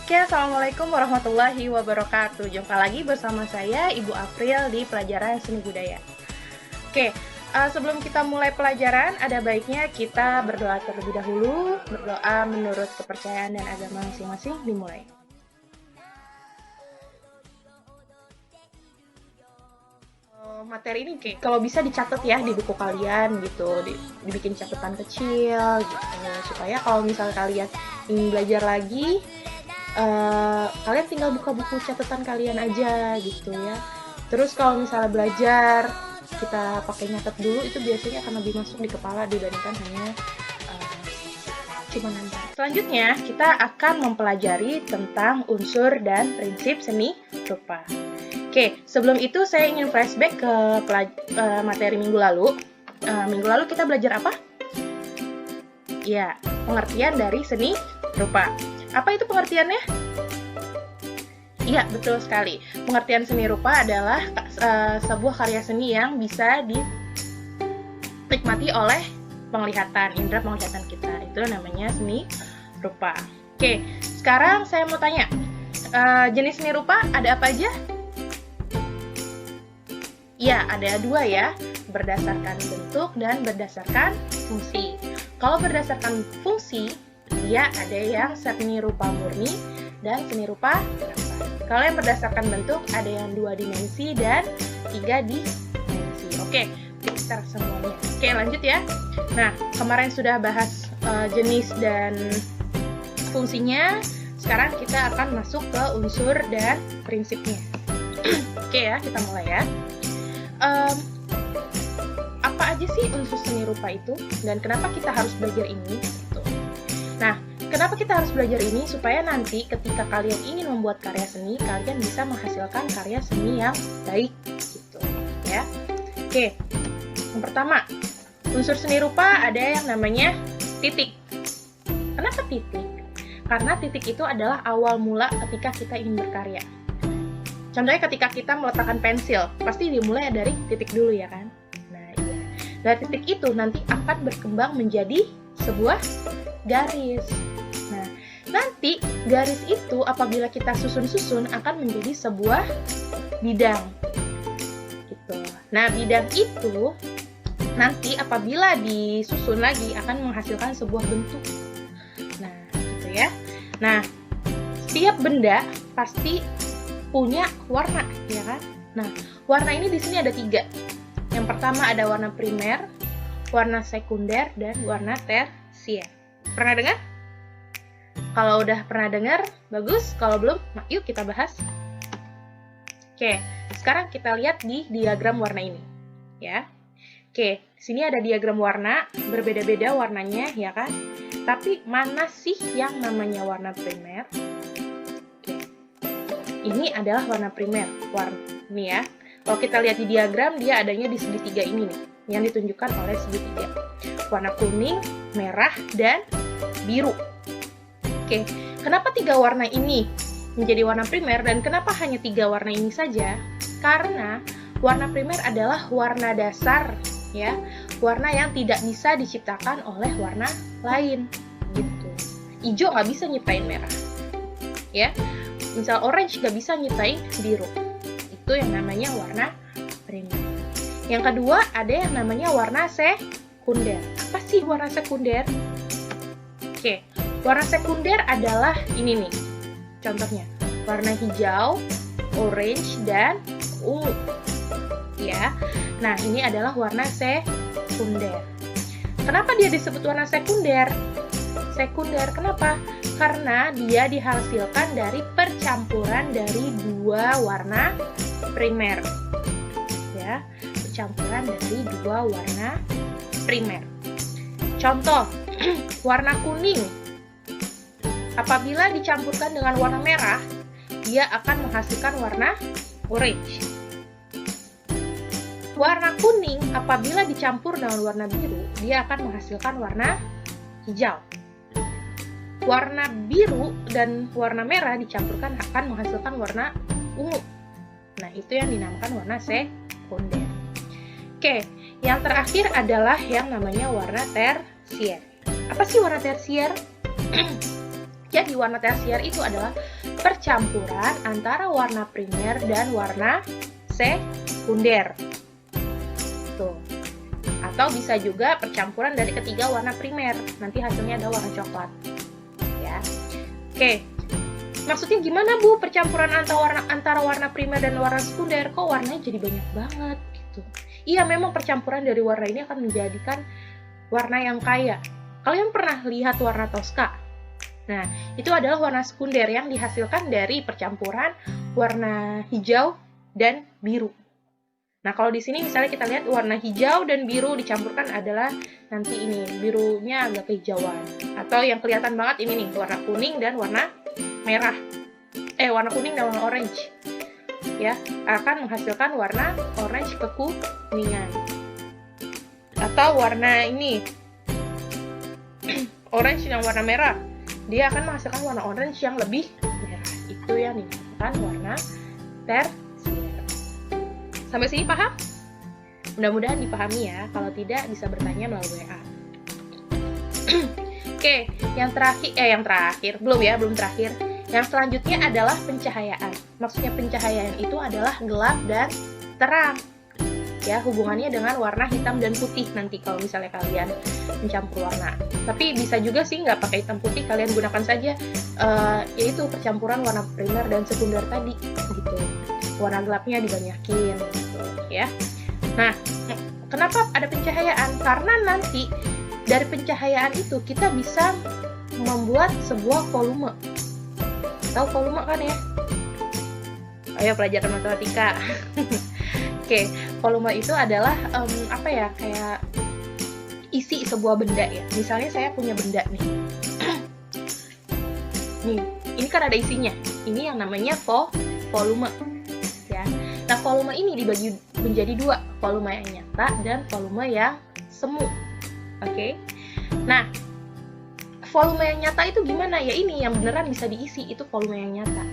Oke, Assalamualaikum warahmatullahi wabarakatuh. Jumpa lagi bersama saya, Ibu April, di pelajaran seni budaya. Oke, sebelum kita mulai pelajaran, ada baiknya kita berdoa terlebih dahulu. Berdoa menurut kepercayaan dan agama masing-masing. Dimulai. Materi ini kalau bisa dicatat ya di buku kalian gitu, dibikin catatan kecil gitu, supaya kalau misal kalian ingin belajar lagi, kalian tinggal buka buku catatan kalian aja gitu ya. Terus kalau misalnya belajar kita pakai nyatet dulu, itu biasanya akan lebih masuk di kepala dibandingkan hanya cuma nanti. Selanjutnya kita akan mempelajari tentang unsur dan prinsip seni rupa. Oke, sebelum itu saya ingin flashback ke materi minggu lalu. Minggu lalu kita belajar apa? Ya, pengertian dari seni rupa. Apa itu pengertiannya? Iya, betul sekali. Pengertian seni rupa adalah sebuah karya seni yang bisa dinikmati oleh penglihatan, indera penglihatan kita. Itu namanya seni rupa. Oke, sekarang saya mau tanya, jenis seni rupa ada apa aja? Ya, ada dua ya, berdasarkan bentuk dan berdasarkan fungsi. Kalau berdasarkan fungsi, dia ada yang seni rupa murni dan seni rupa gambar. Kalau yang berdasarkan bentuk, ada yang 2 dimensi dan 3 dimensi. Oke, pintar semuanya. Oke, lanjut ya. Nah, kemarin sudah bahas jenis dan fungsinya. Sekarang kita akan masuk ke unsur dan prinsipnya. Oke ya, kita mulai ya. Apa aja sih unsur seni rupa itu dan kenapa kita harus belajar ini gitu. Nah, kenapa kita harus belajar ini? Supaya nanti ketika kalian ingin membuat karya seni, kalian bisa menghasilkan karya seni yang baik gitu ya. Oke, yang pertama, unsur seni rupa ada yang namanya titik. Kenapa titik? Karena titik itu adalah awal mula ketika kita ingin berkarya. Contohnya ketika kita meletakkan pensil, pasti dimulai dari titik dulu ya kan? Nah iya, dari titik itu nanti akan berkembang menjadi sebuah garis. Nah, nanti garis itu apabila kita susun-susun akan menjadi sebuah bidang. Gitu. Nah, bidang itu nanti apabila disusun lagi akan menghasilkan sebuah bentuk. Nah, gitu ya. Nah, setiap benda pasti punya warna, ya kan? Nah, warna ini di sini ada 3. Yang pertama ada warna primer, warna sekunder, dan warna tersier. Pernah dengar? Kalau udah pernah dengar, bagus. Kalau belum, yuk kita bahas. Oke, sekarang kita lihat di diagram warna ini, ya. Oke, sini ada diagram warna, berbeda-beda warnanya, ya kan? Tapi mana sih yang namanya warna primer? Ini adalah warna primer, ini ya. Kalau kita lihat di diagram, dia adanya di segitiga ini nih, yang ditunjukkan oleh segitiga. Warna kuning, merah, dan biru. Oke, kenapa 3 warna ini menjadi warna primer dan kenapa hanya 3 warna ini saja? Karena warna primer adalah warna dasar, ya, warna yang tidak bisa diciptakan oleh warna lain, gitu. Hijau nggak bisa nyiptain merah, ya. Misal orange nggak bisa nyiptain biru. Itu yang namanya warna primer. Yang kedua ada yang namanya warna sekunder. Apa sih warna sekunder? Oke, warna sekunder adalah ini nih. Contohnya, warna hijau, orange, dan ungu. Ya. Nah, ini adalah warna sekunder. Kenapa dia disebut warna sekunder? Sekunder, kenapa? Karena dia dihasilkan dari percampuran dari 2 warna primer. Ya, percampuran dari 2 warna primer. Contoh, warna kuning. Apabila dicampurkan dengan warna merah, dia akan menghasilkan warna orange. Warna kuning apabila dicampur dengan warna biru, dia akan menghasilkan warna hijau. Warna biru dan warna merah dicampurkan akan menghasilkan warna ungu. Nah, itu yang dinamakan warna sekunder. Oke, yang terakhir adalah yang namanya warna tersier. Apa sih warna tersier? Jadi warna tersier itu adalah percampuran antara warna primer dan warna sekunder. Tuh. Atau bisa juga percampuran dari ketiga warna primer. Nanti hasilnya ada warna coklat. Ya. Oke. Maksudnya gimana, Bu? Percampuran antara warna primer dan warna sekunder, kok warnanya jadi banyak banget gitu. Iya, memang percampuran dari warna ini akan menjadikan warna yang kaya. Kalian pernah lihat warna Tosca? Nah, itu adalah warna sekunder yang dihasilkan dari percampuran warna hijau dan biru. Nah, kalau di sini misalnya kita lihat warna hijau dan biru dicampurkan adalah nanti ini, birunya agak kehijauan. Atau yang kelihatan banget ini nih, warna kuning dan warna merah. Warna kuning dan warna orange. Ya, akan menghasilkan warna orange kekuningan. Atau warna ini, orange yang warna merah. Dia akan menghasilkan warna orange yang lebih merah. Itu yang dinamakan warna tersier. Sampai sini paham? Mudah-mudahan dipahami ya. Kalau tidak, bisa bertanya melalui WA. Oke, yang terakhir. Belum terakhir. Yang selanjutnya adalah pencahayaan. Maksudnya pencahayaan itu adalah gelap dan terang. Ya, hubungannya dengan warna hitam dan putih nanti kalau misalnya kalian mencampur warna. Tapi bisa juga sih nggak pakai hitam putih, kalian gunakan saja yaitu percampuran warna primer dan sekunder tadi gitu. Warna gelapnya dibanyakin gitu ya. Nah, kenapa ada pencahayaan? Karena nanti dari pencahayaan itu kita bisa membuat sebuah volume. Tahu volume kan ya? Ayo pelajaran matematika. Oke, volume itu adalah kayak isi sebuah benda ya. Misalnya saya punya benda nih. Nih, ini kan ada isinya. Ini yang namanya volume. Ya. Nah, volume ini dibagi menjadi dua, volume yang nyata dan volume yang semu. Oke. Nah, volume yang nyata itu gimana? Ya ini yang beneran bisa diisi, itu volume yang nyata.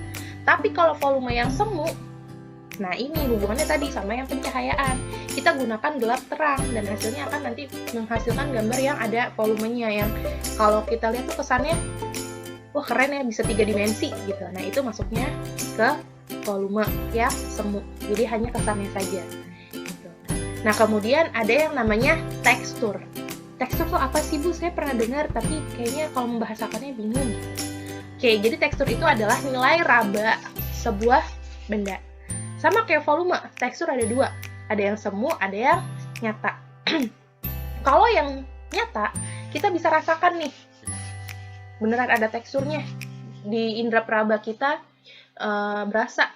Tapi kalau volume yang semu, nah ini hubungannya tadi sama yang pencahayaan. Kita gunakan gelap terang dan hasilnya akan nanti menghasilkan gambar yang ada volumenya, yang kalau kita lihat tuh kesannya wah keren ya, bisa 3 dimensi gitu. Nah itu masuknya ke volume yang semu, jadi hanya kesannya saja gitu. Nah kemudian ada yang namanya tekstur. Tekstur tuh apa sih Bu? Saya pernah dengar tapi kayaknya kalau membahasakannya bingung. Oke, jadi tekstur itu adalah nilai raba sebuah benda. Sama kayak volume, tekstur ada dua. Ada yang semu, ada yang nyata. Kalau yang nyata, kita bisa rasakan nih. Beneran ada teksturnya. Di indera peraba kita berasa.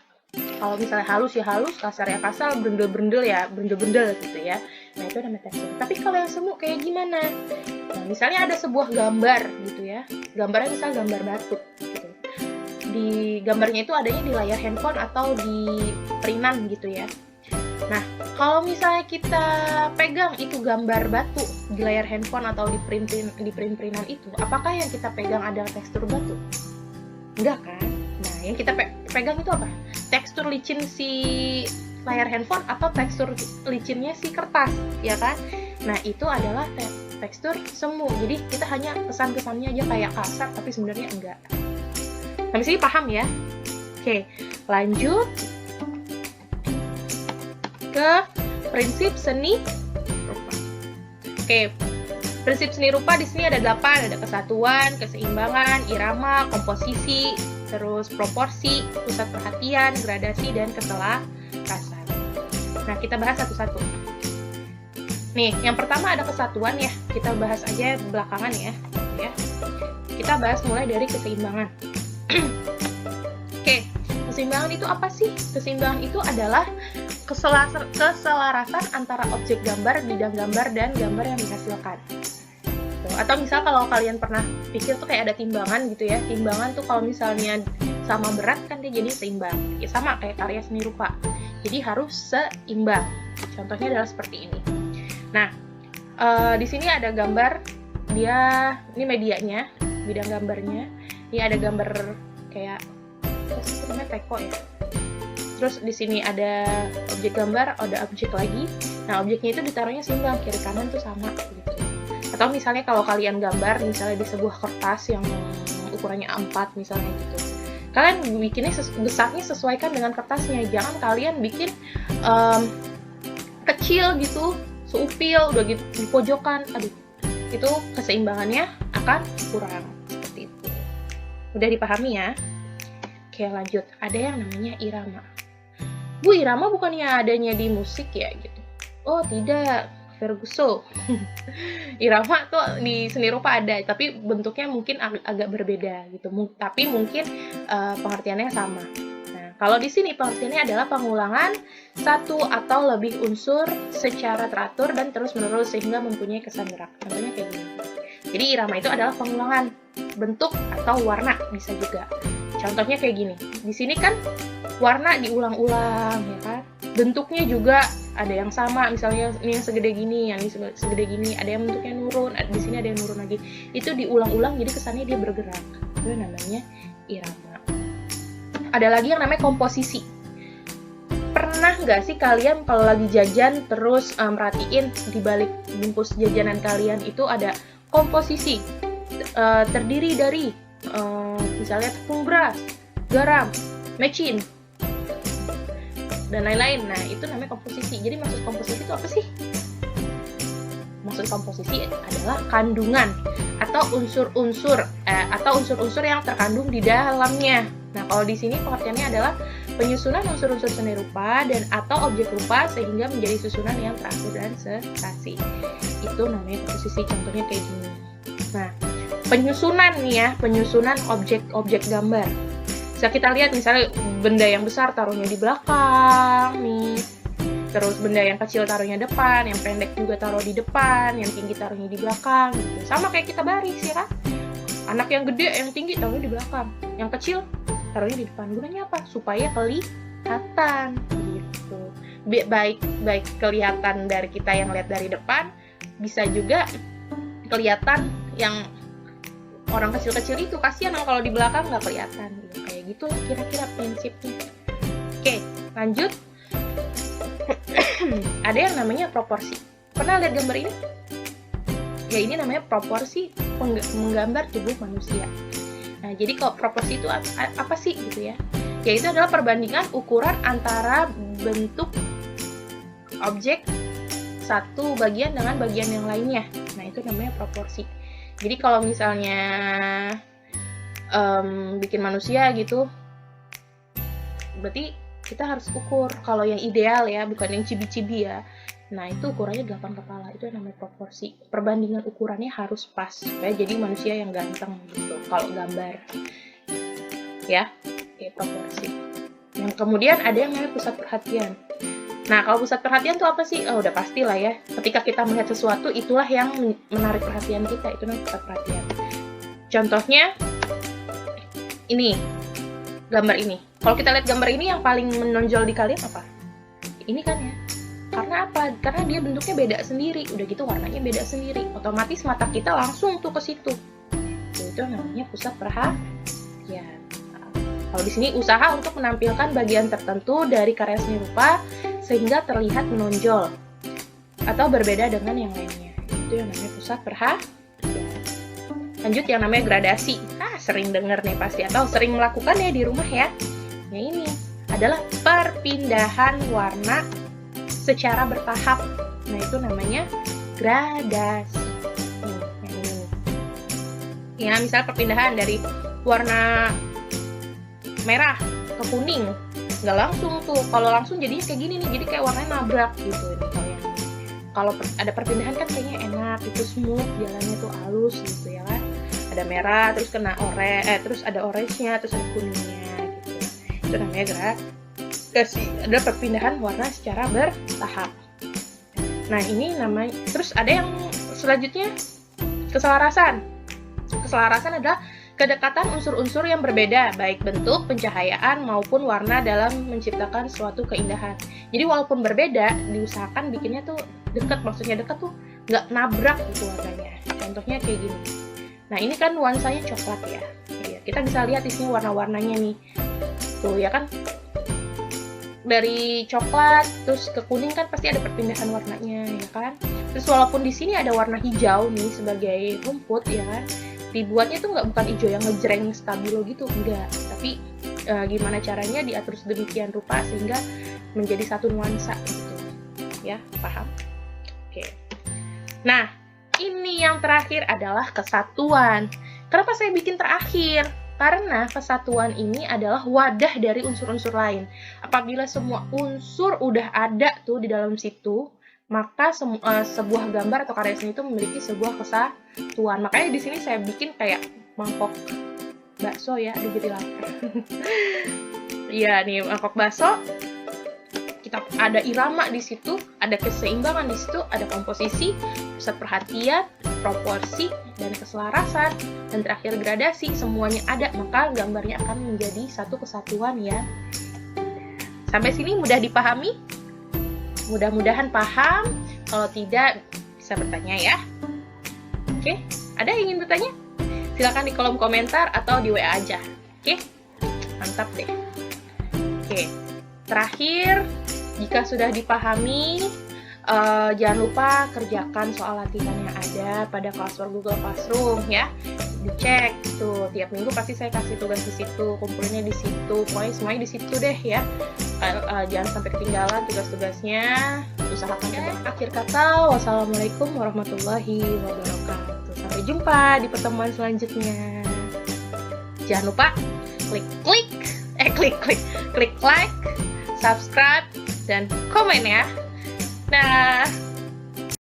Kalau misalnya halus ya halus, kasar ya kasar, berendel-berendel ya berendel-berendel gitu ya. Nah itu namanya tekstur. Tapi kalau yang semu kayak gimana? Nah, misalnya ada sebuah gambar gitu ya. Gambarnya misalnya gambar batu. Gitu. Di gambarnya itu adanya di layar handphone atau di printan gitu ya. Nah, kalau misalnya kita pegang itu gambar batu di layar handphone atau di print-printan itu, apakah yang kita pegang adalah tekstur batu? Enggak kan? Nah, yang kita pegang itu apa? Tekstur licin si layar handphone atau tekstur licinnya si kertas, ya kan? Nah, itu adalah tekstur semu. Jadi, kita hanya kesan-kesannya aja kayak kasar, tapi sebenarnya enggak. Sampai sini paham ya? Oke, lanjut ke prinsip seni rupa. Oke, prinsip seni rupa di sini ada 8, ada kesatuan, keseimbangan, irama, komposisi, terus proporsi, pusat perhatian, gradasi, dan keselarasan. Nah, kita bahas satu-satu. Nih, yang pertama ada kesatuan ya. Kita bahas aja belakangan ya. Kita bahas mulai dari keseimbangan. Oke, keseimbangan itu apa sih? Keseimbangan itu adalah keselarasan antara objek gambar, bidang gambar, dan gambar yang dihasilkan. Atau misal kalau kalian pernah pikir tuh kayak ada timbangan gitu ya. Timbangan tuh kalau misalnya sama berat kan dia jadi seimbang. Ya sama kayak karya seni rupa. Jadi harus seimbang. Contohnya adalah seperti ini. Nah, di sini ada gambar. Ini medianya, bidang gambarnya. Ini ada gambar kayak namanya teko ya. Terus di sini ada objek gambar, ada objek lagi. Nah, objeknya itu ditaruhnya seimbang, kiri kanan tuh sama gitu. Atau misalnya kalau kalian gambar misalnya di sebuah kertas yang ukurannya A4 misalnya gitu. Kalian bikinnya besarnya sesuaikan dengan kertasnya, jangan kalian bikin kecil gitu, seupil udah gitu di pojokan. Aduh, itu keseimbangannya akan kurang seperti itu. Udah dipahami ya? Oke, lanjut. Ada yang namanya irama. Bu, irama bukannya adanya di musik ya gitu? Oh tidak, Ferguson. Irama tuh di seni rupa ada, tapi bentuknya mungkin agak berbeda gitu. Tapi mungkin pengertiannya sama. Nah, kalau di sini pengertiannya adalah pengulangan satu atau lebih unsur secara teratur dan terus-menerus sehingga mempunyai kesan gerak. Contohnya kayak gini. Jadi irama itu adalah pengulangan bentuk atau warna, bisa juga. Contohnya kayak gini. Di sini kan warna diulang-ulang ya kan. Bentuknya juga ada yang sama, misalnya ini yang segede gini, yang ini segede gini, ada yang bentuknya nurun, di sini ada yang nurun lagi. Itu diulang-ulang jadi kesannya dia bergerak. Itu namanya irama. Ada lagi yang namanya komposisi. Pernah nggak sih kalian kalau lagi jajan terus merhatiin di balik bungkus jajanan kalian itu ada komposisi terdiri dari misalnya tepung beras, garam, mecin, dan lain-lain. Nah, itu namanya komposisi. Jadi maksud komposisi itu apa sih? Maksud komposisi adalah kandungan atau unsur-unsur yang terkandung di dalamnya. Nah, kalau di sini pengertiannya adalah penyusunan unsur-unsur seni rupa dan atau objek rupa sehingga menjadi susunan yang teratur dan serasi. Itu namanya komposisi. Contohnya kayak gini. Nah, penyusunan nih ya, penyusunan objek gambar. Bisa kita lihat misalnya benda yang besar taruhnya di belakang nih, terus benda yang kecil taruhnya depan, yang pendek juga taruh di depan, yang tinggi taruhnya di belakang gitu. Sama kayak kita baris ya kan, anak yang gede yang tinggi taruhnya di belakang, yang kecil taruhnya di depan. Gunanya apa? Supaya kelihatan gitu. Baik kelihatan dari kita yang lihat dari depan, bisa juga kelihatan yang orang kecil-kecil itu. Kasihan kalau di belakang nggak kelihatan gitu. Kayak gitu kira-kira prinsipnya. Oke, lanjut. Ada yang namanya proporsi. Pernah lihat gambar ini? Ya, ini namanya proporsi menggambar tubuh manusia. Nah, jadi kalau proporsi itu apa sih gitu ya? Yaitu adalah perbandingan ukuran antara bentuk objek satu bagian dengan bagian yang lainnya. Nah, itu namanya proporsi. Jadi kalau misalnya bikin manusia gitu, berarti kita harus ukur. Kalau yang ideal ya, bukan yang cibi-cibi ya. Nah, itu ukurannya 8 kepala. Itu yang namanya proporsi. Perbandingan ukurannya harus pas supaya jadi manusia yang ganteng gitu kalau gambar. Ya, proporsi. Yang kemudian ada yang namanya pusat perhatian. Nah, kalau pusat perhatian itu apa sih? Oh, udah pasti lah ya. Ketika kita melihat sesuatu, itulah yang menarik perhatian kita. Itu namanya pusat perhatian. Contohnya, ini. Gambar ini. Kalau kita lihat gambar ini, yang paling menonjol di kalian apa? Ini kan ya. Karena apa? Karena dia bentuknya beda sendiri. Udah gitu warnanya beda sendiri. Otomatis mata kita langsung tuh ke situ. Itu namanya pusat perhatian. Kalau di sini usaha untuk menampilkan bagian tertentu dari karya seni rupa sehingga terlihat menonjol atau berbeda dengan yang lainnya. Itu yang namanya pusat perhatian. Lanjut yang namanya gradasi. Sering dengar nih pasti atau sering melakukan ya di rumah ya. Nah, ini adalah perpindahan warna secara bertahap. Nah, itu namanya gradasi. Yang ini. Ya, misalnya perpindahan dari warna merah ke kuning. Nggak langsung tuh. Kalau langsung jadinya kayak gini nih. Jadi kayak warnanya nabrak gitu ini kalau ada perpindahan kan kayaknya enak, itu smooth, jalannya tuh halus gitu ya kan. Ada merah, terus kena terus ada orange-nya, terus ada kuningnya gitu. Itu namanya gradasi. Ada perpindahan warna secara bertahap. Nah, ini namanya. Terus ada yang selanjutnya keselarasan. Keselarasan adalah kedekatan unsur-unsur yang berbeda, baik bentuk, pencahayaan, maupun warna dalam menciptakan suatu keindahan. Jadi walaupun berbeda, diusahakan bikinnya tuh dekat. Maksudnya dekat tuh nggak nabrak gitu warnanya. Contohnya kayak gini. Nah, ini kan nuansanya coklat ya. Kita bisa lihat di sini warna-warnanya nih. Tuh ya kan. Dari coklat terus ke kuning kan pasti ada perpindahan warnanya ya kan. Terus walaupun di sini ada warna hijau nih sebagai rumput ya kan. dibuatnya tuh bukan hijau yang ngejreng stabilo gitu, enggak, tapi gimana caranya diatur sedemikian rupa sehingga menjadi satu nuansa gitu ya, paham? Oke. Nah, ini yang terakhir adalah kesatuan. Kenapa saya bikin terakhir? Karena kesatuan ini adalah wadah dari unsur-unsur lain. Apabila semua unsur udah ada tuh di dalam situ, maka sebuah gambar atau karya seni itu memiliki sebuah kesatuan. Makanya di sini saya bikin kayak mangkok bakso ya, ada jadi lapar. Iya nih, mangkok bakso. Kita ada irama di situ, ada keseimbangan di situ, ada komposisi, pusat perhatian, proporsi, dan keselarasan, dan terakhir gradasi, semuanya ada, maka gambarnya akan menjadi satu kesatuan ya. Sampai sini mudah dipahami? Mudah-mudahan paham, kalau tidak bisa bertanya ya. Oke, ada yang ingin bertanya? Silakan di kolom komentar atau di WA aja. Oke, mantap deh. Oke, terakhir, jika sudah dipahami, jangan lupa kerjakan soal latihan yang ada pada Classwork Google Classroom ya. Dicek tuh, tiap minggu pasti saya kasih tugas di situ, kumpulinnya di situ, pokoknya semuanya di situ deh ya. Jangan sampai ketinggalan tugas-tugasnya. Usahakan coba. Akhir kata, wassalamualaikum warahmatullahi wabarakatuh. Sampai jumpa di pertemuan selanjutnya. Jangan lupa klik like, subscribe, dan komen ya. Nah,